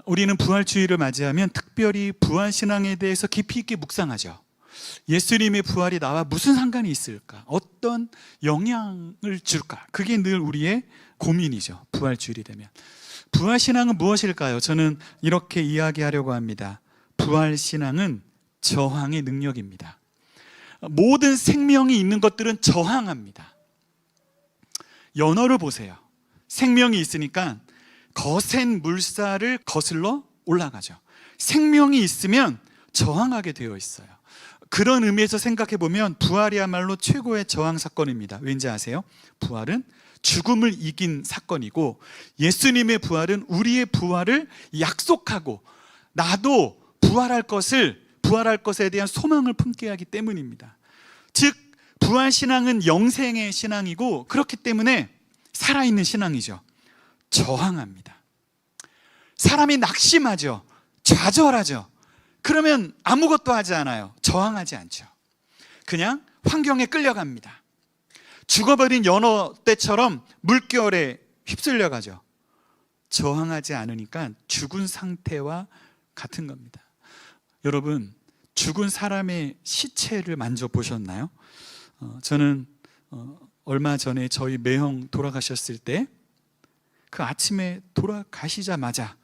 우리는 부활주의를 맞이하면 특별히 부활신앙에 대해서 깊이 있게 묵상하죠. 예수님의 부활이 나와 무슨 상관이 있을까? 어떤 영향을 줄까? 그게 늘 우리의 고민이죠. 부활주일이 되면. 부활신앙은 무엇일까요? 저는 이렇게 이야기하려고 합니다. 부활신앙은 저항의 능력입니다. 모든 생명이 있는 것들은 저항합니다. 연어를 보세요. 생명이 있으니까 거센 물살을 거슬러 올라가죠. 생명이 있으면 저항하게 되어 있어요. 그런 의미에서 생각해 보면 부활이야말로 최고의 저항 사건입니다. 왠지 아세요? 부활은 죽음을 이긴 사건이고, 예수님의 부활은 우리의 부활을 약속하고 나도 부활할 것에 대한 소망을 품게 하기 때문입니다. 즉 부활신앙은 영생의 신앙이고, 그렇기 때문에 살아있는 신앙이죠. 저항합니다. 사람이 낙심하죠. 좌절하죠. 그러면 아무것도 하지 않아요. 저항하지 않죠. 그냥 환경에 끌려갑니다. 죽어버린 연어 떼처럼 물결에 휩쓸려가죠. 저항하지 않으니까 죽은 상태와 같은 겁니다. 여러분, 죽은 사람의 시체를 만져보셨나요? 저는 얼마 전에 저희 매형 돌아가셨을 때 그 아침에 돌아가시자마자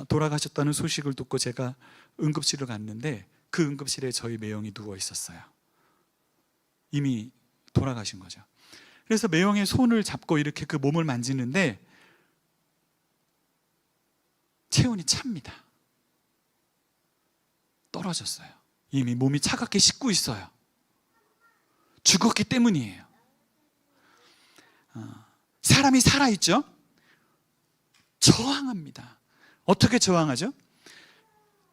돌아가셨다는 소식을 듣고 제가 응급실을 갔는데, 그 응급실에 저희 매형이 누워 있었어요. 이미 돌아가신 거죠. 그래서 매형의 손을 잡고 이렇게 그 몸을 만지는데 체온이 찹니다. 떨어졌어요. 이미 몸이 차갑게 식고 있어요. 죽었기 때문이에요. 사람이 살아있죠? 저항합니다. 어떻게 저항하죠?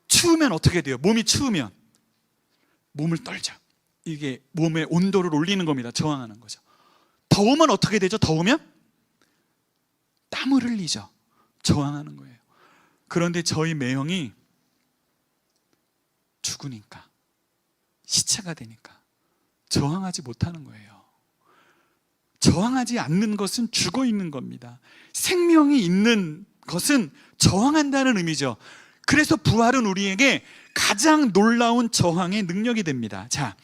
추우면 어떻게 돼요? 몸이 추우면 몸을 떨죠. 이게 몸의 온도를 올리는 겁니다. 저항하는 거죠. 더우면 어떻게 되죠? 더우면 땀을 흘리죠. 저항하는 거예요. 그런데 저희 매형이 죽으니까, 시체가 되니까 저항하지 못하는 거예요. 저항하지 않는 것은 죽어 있는 겁니다. 생명이 있는 것은 저항한다는 의미죠. 그래서 부활은 우리에게 가장 놀라운 저항의 능력이 됩니다. 자,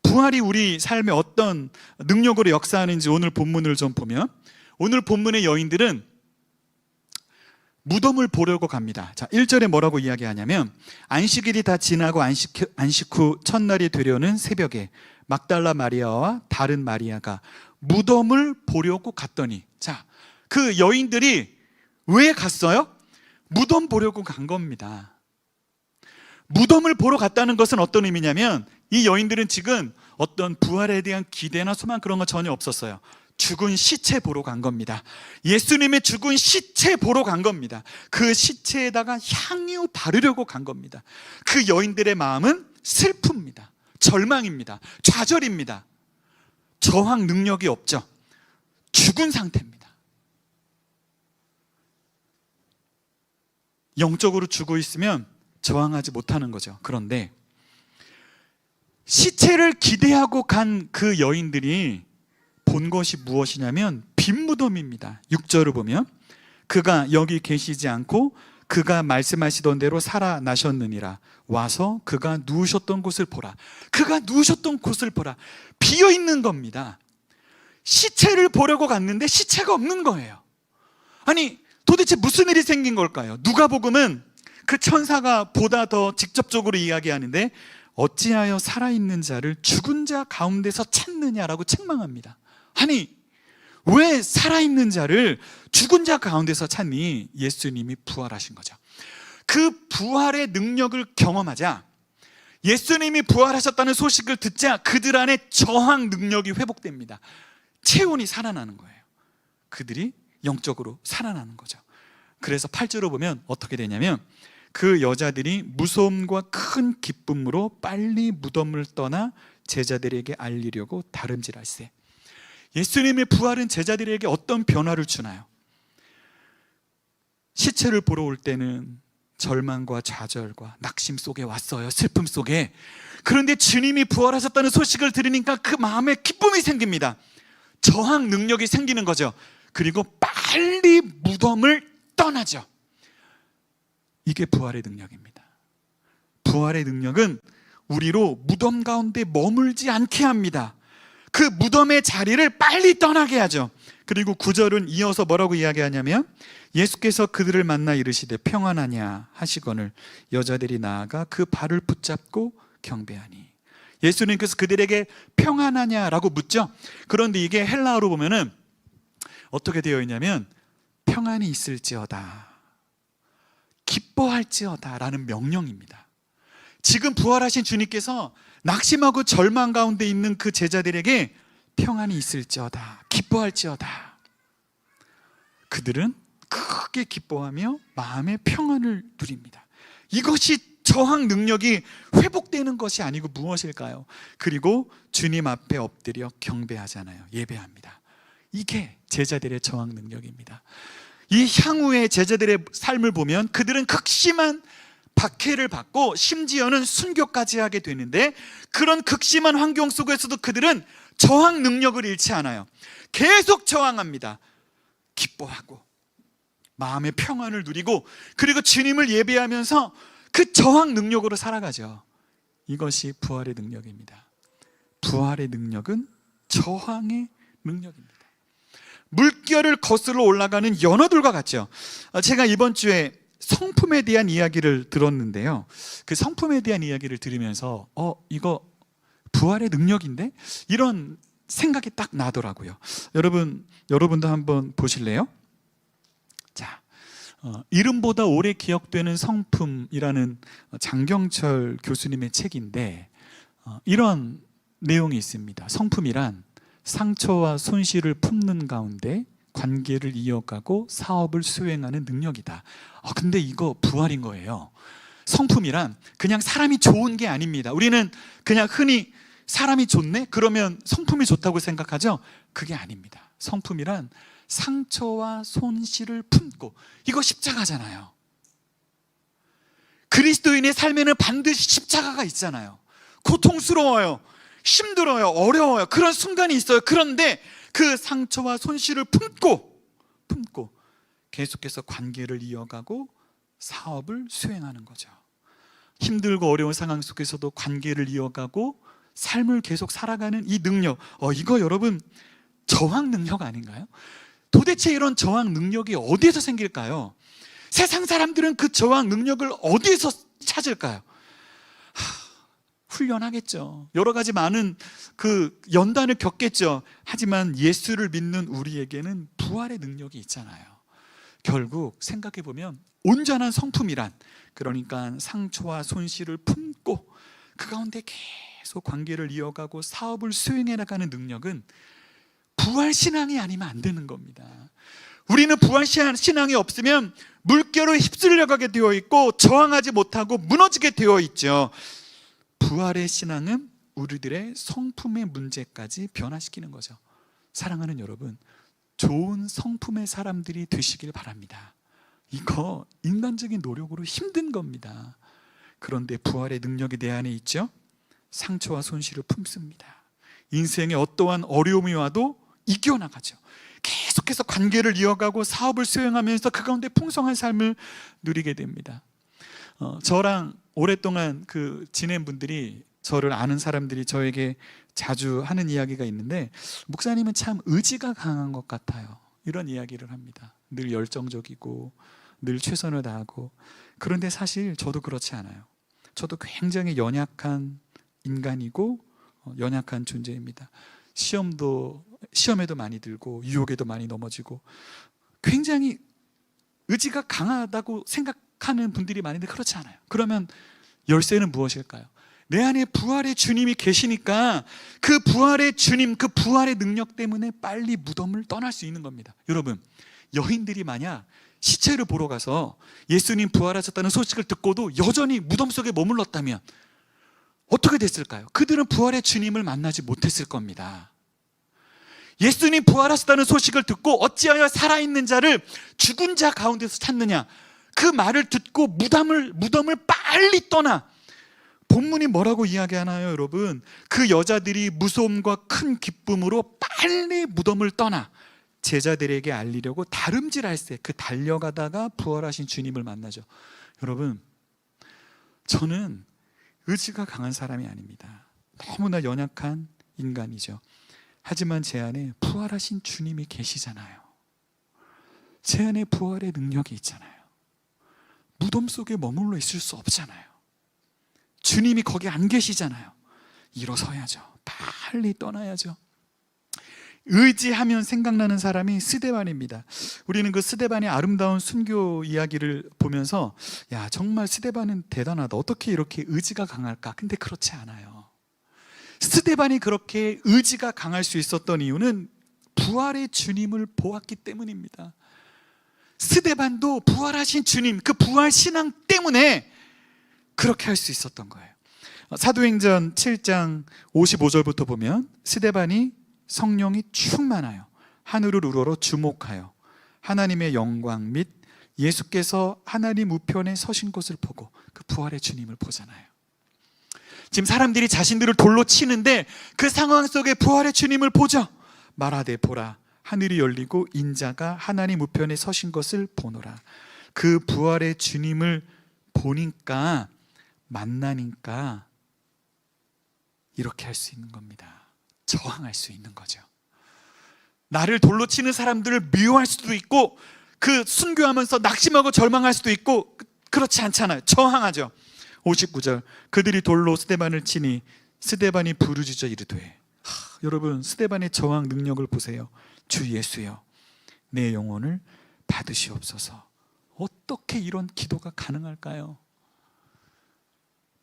부활이 우리 삶에 어떤 능력으로 역사하는지 오늘 본문을 좀 보면, 오늘 본문의 여인들은 무덤을 보려고 갑니다. 자, 1절에 뭐라고 이야기하냐면, 안식일이 다 지나고 안식 후 첫날이 되려는 새벽에 막달라 마리아와 다른 마리아가 무덤을 보려고 갔더니, 자, 그 여인들이 왜 갔어요? 무덤 보려고 간 겁니다. 무덤을 보러 갔다는 것은 어떤 의미냐면, 이 여인들은 지금 어떤 부활에 대한 기대나 소망 그런 거 전혀 없었어요. 죽은 시체 보러 간 겁니다. 예수님의 죽은 시체 보러 간 겁니다. 그 시체에다가 향유 바르려고 간 겁니다. 그 여인들의 마음은 슬픕니다. 절망입니다. 좌절입니다. 저항 능력이 없죠. 죽은 상태입니다. 영적으로 죽어 있으면 저항하지 못하는 거죠. 그런데 시체를 기대하고 간 그 여인들이 본 것이 무엇이냐면 빈 무덤입니다. 6절을 보면, 그가 여기 계시지 않고 그가 말씀하시던 대로 살아나셨느니라. 와서 그가 누우셨던 곳을 보라. 그가 누우셨던 곳을 보라. 비어 있는 겁니다. 시체를 보려고 갔는데 시체가 없는 거예요. 아니, 도대체 무슨 일이 생긴 걸까요? 누가복음은 그 천사가 보다 더 직접적으로 이야기하는데, 어찌하여 살아있는 자를 죽은 자 가운데서 찾느냐라고 책망합니다. 아니, 왜 살아있는 자를 죽은 자 가운데서 찾니? 예수님이 부활하신 거죠. 그 부활의 능력을 경험하자, 예수님이 부활하셨다는 소식을 듣자 그들 안에 저항 능력이 회복됩니다. 체온이 살아나는 거예요. 그들이 영적으로 살아나는 거죠. 그래서 8절을 보면 어떻게 되냐면, 그 여자들이 무서움과 큰 기쁨으로 빨리 무덤을 떠나 제자들에게 알리려고 다름질할세. 예수님의 부활은 제자들에게 어떤 변화를 주나요? 시체를 보러 올 때는 절망과 좌절과 낙심 속에 왔어요. 슬픔 속에. 그런데 주님이 부활하셨다는 소식을 들으니까 그 마음에 기쁨이 생깁니다. 저항 능력이 생기는 거죠. 그리고 빨리 무덤을 떠나죠. 이게 부활의 능력입니다. 부활의 능력은 우리로 무덤 가운데 머물지 않게 합니다. 그 무덤의 자리를 빨리 떠나게 하죠. 그리고 9절은 이어서 뭐라고 이야기하냐면 예수께서 그들을 만나 이르시되 평안하냐 하시거늘 여자들이 나아가 그 발을 붙잡고 경배하니. 예수님께서 그들에게 평안하냐라고 묻죠. 그런데 이게 헬라어로 보면은 어떻게 되어 있냐면 평안이 있을지어다, 기뻐할지어다 라는 명령입니다. 지금 부활하신 주님께서 낙심하고 절망 가운데 있는 그 제자들에게 평안이 있을지어다, 기뻐할지어다. 그들은 크게 기뻐하며 마음의 평안을 누립니다. 이것이 저항 능력이 회복되는 것이 아니고 무엇일까요? 그리고 주님 앞에 엎드려 경배하잖아요. 예배합니다. 이게 제자들의 저항 능력입니다. 이 향후의 제자들의 삶을 보면 그들은 극심한 박해를 받고 심지어는 순교까지 하게 되는데, 그런 극심한 환경 속에서도 그들은 저항 능력을 잃지 않아요. 계속 저항합니다. 기뻐하고 마음의 평안을 누리고, 그리고 주님을 예배하면서 그 저항 능력으로 살아가죠. 이것이 부활의 능력입니다. 부활의 능력은 저항의 능력입니다. 물결을 거슬러 올라가는 연어들과 같죠. 제가 이번 주에 성품에 대한 이야기를 들었는데요, 그 성품에 대한 이야기를 들으면서 이거 부활의 능력인데? 이런 생각이 딱 나더라고요. 여러분도 한번 보실래요? 자, 이름보다 오래 기억되는 성품이라는 장경철 교수님의 책인데 이런 내용이 있습니다. 성품이란 상처와 손실을 품는 가운데 관계를 이어가고 사업을 수행하는 능력이다. 근데 이거 부활인 거예요. 성품이란 그냥 사람이 좋은 게 아닙니다. 우리는 그냥 흔히 사람이 좋네? 그러면 성품이 좋다고 생각하죠? 그게 아닙니다. 성품이란 상처와 손실을 품고, 이거 십자가잖아요. 그리스도인의 삶에는 반드시 십자가가 있잖아요. 고통스러워요, 힘들어요, 어려워요. 그런 순간이 있어요. 그런데 그 상처와 손실을 품고 계속해서 관계를 이어가고 사업을 수행하는 거죠. 힘들고 어려운 상황 속에서도 관계를 이어가고 삶을 계속 살아가는 이 능력, 이거 여러분 저항 능력 아닌가요? 도대체 이런 저항 능력이 어디에서 생길까요? 세상 사람들은 그 저항 능력을 어디에서 찾을까요? 훈련하겠죠. 여러 가지 많은 그 연단을 겪겠죠. 하지만 예수를 믿는 우리에게는 부활의 능력이 있잖아요. 결국 생각해 보면 온전한 성품이란, 그러니까 상처와 손실을 품고 그 가운데 계속 관계를 이어가고 사업을 수행해 나가는 능력은 부활 신앙이 아니면 안 되는 겁니다. 우리는 부활 신앙이 없으면 물결을 휩쓸려 가게 되어 있고 저항하지 못하고 무너지게 되어 있죠. 부활의 신앙은 우리들의 성품의 문제까지 변화시키는 거죠. 사랑하는 여러분, 좋은 성품의 사람들이 되시길 바랍니다. 이거 인간적인 노력으로 힘든 겁니다. 그런데 부활의 능력이 내 안에 있죠. 상처와 손실을 품습니다. 인생에 어떠한 어려움이 와도 이겨나가죠. 계속해서 관계를 이어가고 사업을 수행하면서 그 가운데 풍성한 삶을 누리게 됩니다. 저랑 오랫동안 지낸 분들이, 저를 아는 사람들이 저에게 자주 하는 이야기가 있는데, 목사님은 참 의지가 강한 것 같아요, 이런 이야기를 합니다. 늘 열정적이고 늘 최선을 다하고. 그런데 사실 저도 그렇지 않아요. 저도 굉장히 연약한 인간이고 연약한 존재입니다. 시험에도 많이 들고 유혹에도 많이 넘어지고, 굉장히 의지가 강하다고 생각하는 분들이 많은데 그렇지 않아요. 그러면 열쇠는 무엇일까요? 내 안에 부활의 주님이 계시니까 그 부활의 주님, 그 부활의 능력 때문에 빨리 무덤을 떠날 수 있는 겁니다. 여러분, 여인들이 만약 시체를 보러 가서 예수님 부활하셨다는 소식을 듣고도 여전히 무덤 속에 머물렀다면 어떻게 됐을까요? 그들은 부활의 주님을 만나지 못했을 겁니다. 예수님 부활하셨다는 소식을 듣고 어찌하여 살아있는 자를 죽은 자 가운데서 찾느냐, 그 말을 듣고 무덤을 빨리 떠나. 본문이 뭐라고 이야기하나요, 여러분? 그 여자들이 무서움과 큰 기쁨으로 빨리 무덤을 떠나 제자들에게 알리려고 다름질할새 그 달려가다가 부활하신 주님을 만나죠. 여러분, 저는 의지가 강한 사람이 아닙니다. 너무나 연약한 인간이죠. 하지만 제 안에 부활하신 주님이 계시잖아요. 제 안에 부활의 능력이 있잖아요. 무덤 속에 머물러 있을 수 없잖아요. 주님이 거기 안 계시잖아요. 일어서야죠. 빨리 떠나야죠. 의지하면 생각나는 사람이 스데반입니다. 우리는 그 스데반의 아름다운 순교 이야기를 보면서 야, 정말 스데반은 대단하다. 어떻게 이렇게 의지가 강할까? 근데 그렇지 않아요. 스데반이 그렇게 의지가 강할 수 있었던 이유는 부활의 주님을 보았기 때문입니다. 스데반도 부활하신 주님, 그 부활 신앙 때문에 그렇게 할 수 있었던 거예요. 사도행전 7장 55절부터 보면 스데반이 성령이 충만하여 하늘을 우러러 주목하여 하나님의 영광 및 예수께서 하나님 우편에 서신 것을 보고 그 부활의 주님을 보잖아요. 지금 사람들이 자신들을 돌로 치는데 그 상황 속에 부활의 주님을 보죠. 말하되 보라, 하늘이 열리고 인자가 하나님 우편에 서신 것을 보노라. 그 부활의 주님을 보니까, 만나니까 이렇게 할 수 있는 겁니다. 저항할 수 있는 거죠. 나를 돌로 치는 사람들을 미워할 수도 있고, 그 순교하면서 낙심하고 절망할 수도 있고, 그렇지 않잖아요. 저항하죠. 59절, 그들이 돌로 스데반을 치니 스데반이 부르짖어 이르되, 여러분, 스데반의 저항 능력을 보세요. 주 예수여, 내 영혼을 받으시옵소서. 어떻게 이런 기도가 가능할까요?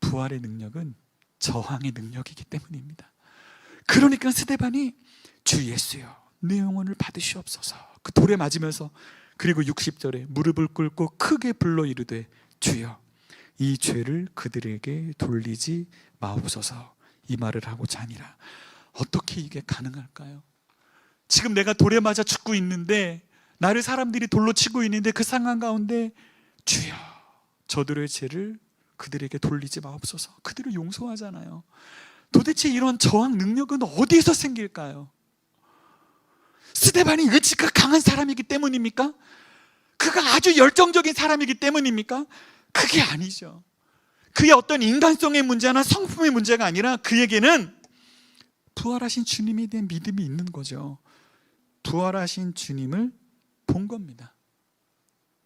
부활의 능력은 저항의 능력이기 때문입니다. 그러니까 스데반이 주 예수여, 내 영혼을 받으시옵소서. 그 돌에 맞으면서, 그리고 60절에 무릎을 꿇고 크게 불러 이르되 주여, 이 죄를 그들에게 돌리지 마옵소서. 이 말을 하고 자니라. 어떻게 이게 가능할까요? 지금 내가 돌에 맞아 죽고 있는데, 나를 사람들이 돌로 치고 있는데, 그 상황 가운데 주여, 저들의 죄를 그들에게 돌리지 마옵소서. 그들을 용서하잖아요. 도대체 이런 저항 능력은 어디에서 생길까요? 스데반이 의지가 강한 사람이기 때문입니까? 그가 아주 열정적인 사람이기 때문입니까? 그게 아니죠. 그의 어떤 인간성의 문제나 성품의 문제가 아니라 그에게는 부활하신 주님에 대한 믿음이 있는 거죠. 부활하신 주님을 본 겁니다.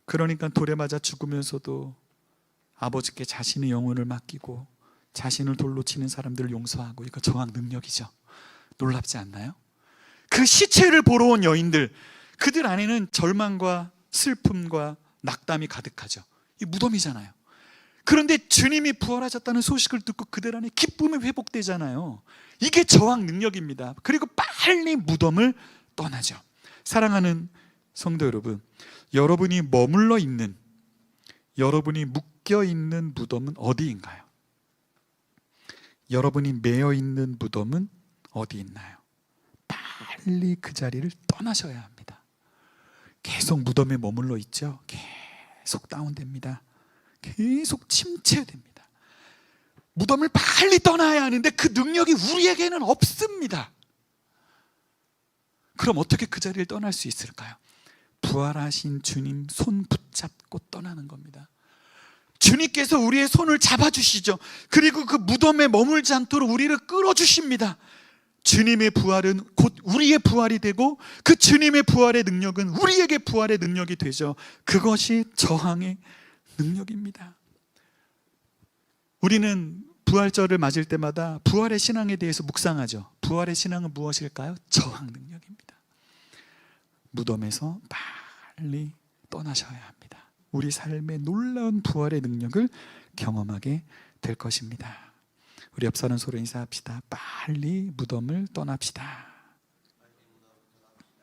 그러니까 돌에 맞아 죽으면서도 아버지께 자신의 영혼을 맡기고 자신을 돌로 치는 사람들을 용서하고, 이거 저항 능력이죠. 놀랍지 않나요? 그 시체를 보러 온 여인들, 그들 안에는 절망과 슬픔과 낙담이 가득하죠. 이 무덤이잖아요. 그런데 주님이 부활하셨다는 소식을 듣고 그들 안에 기쁨이 회복되잖아요. 이게 저항 능력입니다. 그리고 빨리 무덤을 떠나죠. 사랑하는 성도 여러분, 여러분이 머물러 있는, 여러분이 묶여 있는 무덤은 어디인가요? 여러분이 매여 있는 무덤은 어디 있나요? 빨리 그 자리를 떠나셔야 합니다. 계속 무덤에 머물러 있죠. 계속 다운됩니다. 계속 침체됩니다. 무덤을 빨리 떠나야 하는데 그 능력이 우리에게는 없습니다. 그럼 어떻게 그 자리를 떠날 수 있을까요? 부활하신 주님 손 붙잡고 떠나는 겁니다. 주님께서 우리의 손을 잡아주시죠. 그리고 그 무덤에 머물지 않도록 우리를 끌어주십니다. 주님의 부활은 곧 우리의 부활이 되고, 그 주님의 부활의 능력은 우리에게 부활의 능력이 되죠. 그것이 저항의 능력입니다. 우리는 부활절을 맞을 때마다 부활의 신앙에 대해서 묵상하죠. 부활의 신앙은 무엇일까요? 저항 능력입니다. 무덤에서 빨리 떠나셔야 합니다. 우리 삶의 놀라운 부활의 능력을 경험하게 될 것입니다. 우리 옆 사람 서로 인사합시다. 빨리 무덤을 떠납시다.